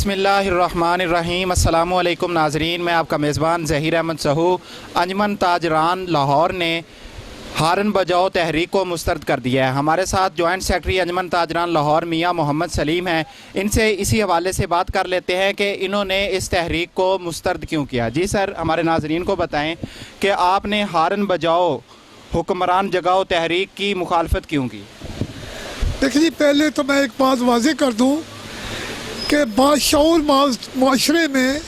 बिस्मिल्लाहिर्रहमानिर्रहीम। अस्सलामु अलैकुम नाजरीन, मैं आपका मेज़बान ज़हीर अहमद सहू। अंजमन ताजरान लाहौर ने हारन बजाओ तहरीक को मुस्तरद कर दिया है। हमारे साथ जॉइंट सेक्रेटरी अंजमन ताजरान लाहौर मियाँ मोहम्मद सलीम हैं। इनसे इसी हवाले से बात कर लेते हैं कि इन्होंने इस तहरीक को मुस्तरद क्यों किया। जी सर, हमारे नाजरीन को बताएँ कि आपने हारन बजाओ हुक्मरान जगाओ तहरीक की मुखालफत क्यों की। देखिए जी, पहले तो मैं एक बात वाज़ेह कर दूं कि बाशऊर माशरे में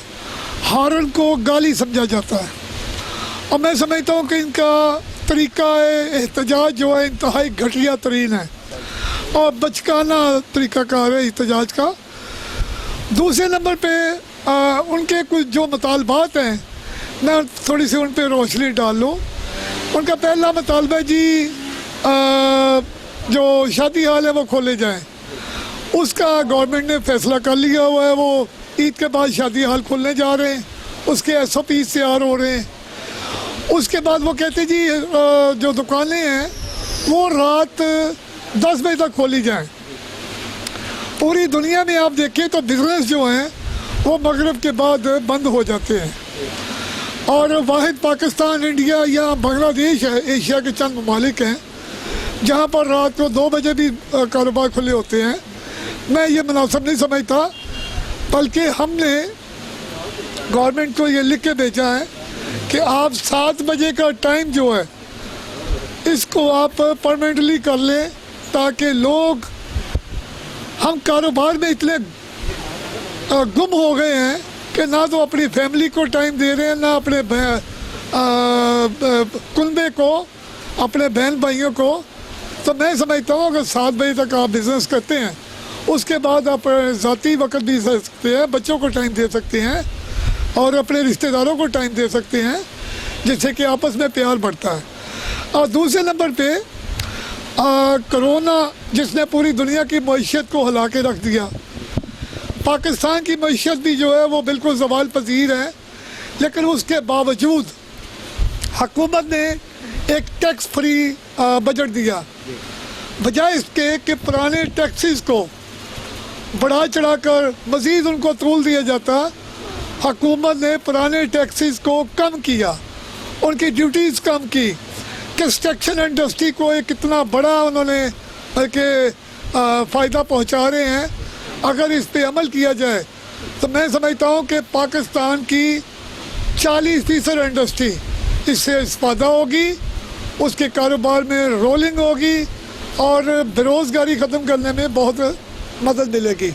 हारन को गाली समझा जाता है और मैं समझता हूँ कि इनका तरीका एहतजाज जो है इंतहाई घटिया तरीन है और बचकाना तरीक़ाकार है एहतजाज का। दूसरे नंबर पे उनके कुछ जो मुतालबात हैं, मैं थोड़ी सी उन पर रोशनी डाल लूँ। उनका पहला मुतालबा जी जो शादी हाल है वो खोले जाएं। उसका गवर्नमेंट ने फैसला कर लिया हुआ है, वो ईद के बाद शादी हाल खोलने जा रहे हैं, उसके SOP तैयार हो रहे हैं। उसके बाद वो कहते जी जो दुकानें हैं वो रात 10 बजे तक खोली जाएं। पूरी दुनिया में आप देखें तो बिज़नेस जो हैं वो मगरिब के बाद बंद हो जाते हैं और वाहिद पाकिस्तान, इंडिया या बांग्लादेश है, एशिया के चंद ममालिक हैं जहाँ पर रात को 2 बजे भी कारोबार खुले होते हैं। मैं ये मुनासिब नहीं समझता, बल्कि हमने गवर्नमेंट को ये लिख के भेजा है कि आप 7 बजे का टाइम जो है इसको आप परमानेंटली कर लें, ताकि लोग, हम कारोबार में इतने गुम हो गए हैं कि ना तो अपनी फैमिली को टाइम दे रहे हैं, ना अपने कुनबे को, अपने बहन भाइयों को। तो मैं समझता हूँ कि 7 बजे तक आप बिज़नेस करते हैं, उसके बाद आप ज़ाती वक्त भी दे सकते हैं, बच्चों को टाइम दे सकते हैं और अपने रिश्तेदारों को टाइम दे सकते हैं, जिससे कि आपस में प्यार बढ़ता है। और दूसरे नंबर पे कोरोना जिसने पूरी दुनिया की मईशत को हिला के रख दिया, पाकिस्तान की मईशत भी जो है वो बिल्कुल ज़वाल पजीर है, लेकिन उसके बावजूद हुकूमत ने एक टैक्स फ्री बजट दिया। बजाय इसके कि पुराने टैक्सेस को बढ़ा चढ़ाकर मज़ीद उनको तूल दिया जाता, हुकूमत ने पुराने टैक्सेस को कम किया, उनकी ड्यूटीज़ कम की। कंस्ट्रक्शन इंडस्ट्री को एक कितना बड़ा उन्होंने फ़ायदा पहुंचा रहे हैं। अगर इस पे अमल किया जाए तो मैं समझता हूं कि पाकिस्तान की 40% इंडस्ट्री इससे इस्तेफादा होगी, उसके कारोबार में रोलिंग होगी और बेरोज़गारी ख़त्म करने में बहुत मदद मिलेगी।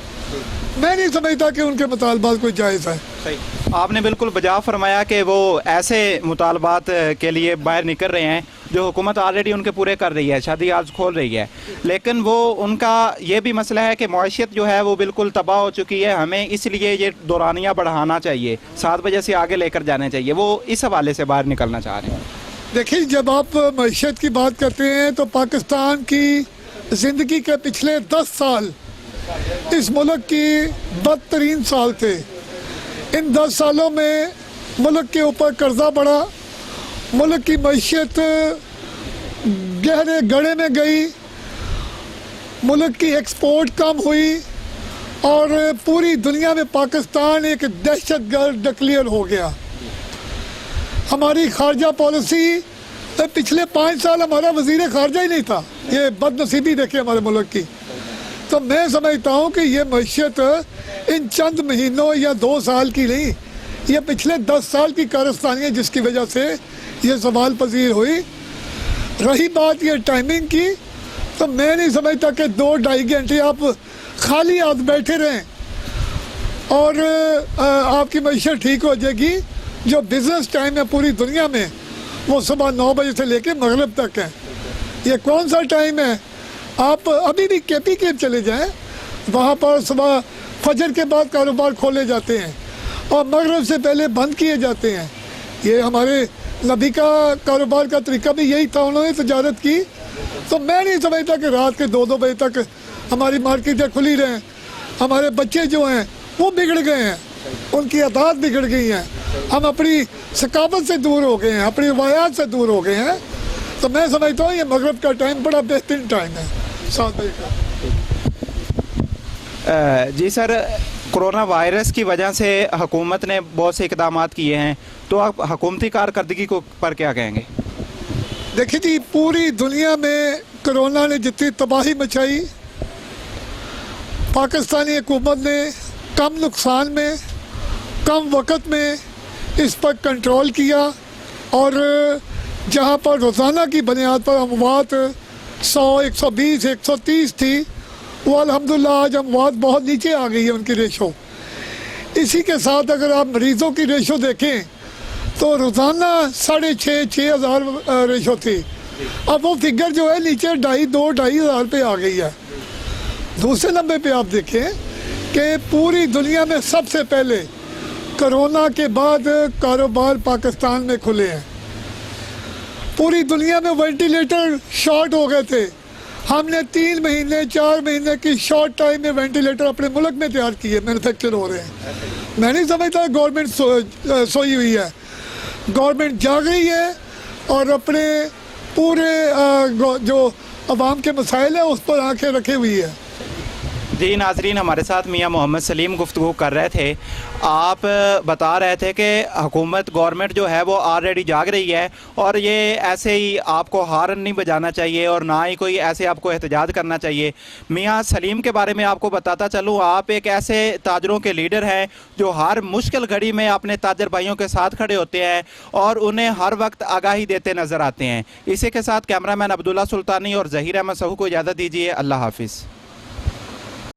मैं नहीं समझता कि उनके मुतालबात कोई जायज़ है। सही, आपने बिल्कुल बजा फरमाया कि वो ऐसे मुतालबात के लिए बाहर निकल रहे हैं जो हुकूमत ऑलरेडी उनके पूरे कर रही है, शादी हाल खोल रही है, लेकिन वो उनका ये भी मसला है कि मईशत जो है वो बिल्कुल तबाह हो चुकी है, हमें इसलिए ये दौरानिया बढ़ाना चाहिए, 7 बजे से आगे लेकर जाने चाहिए। वो इस हवाले से बाहर निकलना चाह रहे हैं। देखिए, जब आप मईशत की बात करते हैं तो पाकिस्तान की ज़िंदगी के पिछले 10 साल इस मुल्क की बदतरीन साल थे। इन 10 सालों में मुल्क के ऊपर कर्जा बढ़ा, मुल्क की मईशत गहरे गड़े में गई, मुल्क की एक्सपोर्ट कम हुई और पूरी दुनिया में पाकिस्तान एक दहशतगर्द डिक्लेयर हो गया। हमारी खारजा पॉलिसी, पिछले 5 साल हमारा वज़ीर खारजा ही नहीं था। ये बदनसीबी देखिए हमारे मुल्क की। तो मैं समझता हूँ कि ये मईशत इन चंद महीनों या 2 साल की नहीं, ये पिछले 10 साल की कारस्तानी है जिसकी वजह से ये सवाल पजीर हुई। रही बात ये टाइमिंग की, तो मैं नहीं समझता कि 2-2.5 घंटे आप खाली हाथ बैठे रहें और आपकी मईशत ठीक हो जाएगी। जो बिज़नेस टाइम है पूरी दुनिया में वो सुबह 9 बजे से लेकर मगरिब तक है। ये कौन सा टाइम है? आप अभी भी KPK चले जाएं, वहाँ पर सुबह फजर के बाद कारोबार खोले जाते हैं और मगरिब से पहले बंद किए जाते हैं। ये हमारे नबी का कारोबार का तरीका भी यही था, उन्होंने तजारत की। तो मैं नहीं समझता कि रात के 2-2 बजे तक हमारी मार्केटें खुली रहें। हमारे बच्चे जो हैं वो बिगड़ गए हैं, उनकी आदत बिगड़ गई हैं, हम अपनी सकाफत से दूर हो गए हैं, अपनी रवायात से दूर हो गए हैं। तो मैं समझता हूँ ये मगरिब का टाइम बड़ा बेहतरीन टाइम है, 7 बजे का। जी सर, कोरोना वायरस की वजह से हुकूमत ने बहुत से इकदाम किए हैं, तो आप हुकूमती कारकर्दगी को पर क्या कहेंगे? देखिए जी, पूरी दुनिया में कोरोना ने जितनी तबाही मचाई, पाकिस्तानी हुकूमत ने कम नुकसान में, कम वक्त में इस पर कंट्रोल किया। और जहाँ पर रोज़ाना की बुनियाद पर अमवात 100, 120, 130 थी, वो अल्हम्दुलिल्लाह आज अमवात बहुत नीचे आ गई है उनकी रेशो। इसी के साथ अगर आप मरीज़ों की रेशो देखें तो रोज़ाना 6,500 हज़ार रेशो थी। अब वो फिगर जो है नीचे 2,500 हज़ार पे आ गई है। दूसरे नंबर पे आप देखें कि पूरी दुनिया में सबसे पहले कोरोना के बाद कारोबार पाकिस्तान में खुले हैं। पूरी दुनिया में वेंटिलेटर शॉर्ट हो गए थे। हमने 3 महीने 4 महीने की शॉर्ट टाइम में वेंटिलेटर अपने मुल्क में तैयार किए, मैन्युफैक्चर हो रहे हैं। मैं नहीं समझता गवर्नमेंट सोई हुई है। गवर्नमेंट जाग रही है और अपने पूरे जो अवाम के मसाइल हैं उस पर आंखें रखी हुई है। जी नाजरीन, हमारे साथ मियां मोहम्मद सलीम गुफ्तगू कर रहे थे। आप बता रहे थे कि हुकूमत गवर्नमेंट जो है वो ऑलरेडी जाग रही है और ये ऐसे ही आपको हार्न नहीं बजाना चाहिए और ना ही कोई ऐसे आपको एहतजाज करना चाहिए। मियां सलीम के बारे में आपको बताता चलूँ, आप एक ऐसे ताजरों के लीडर हैं जो हर मुश्किल घड़ी में अपने ताजर भाइयों के साथ खड़े होते हैं और उन्हें हर वक्त आगाही देते नज़र आते हैं। इसी के साथ कैमरामैन अब्दुल्ला सुल्तानी और ज़हीर अहमद सहू को इजाज़त दीजिए। अल्लाह हाफिज़।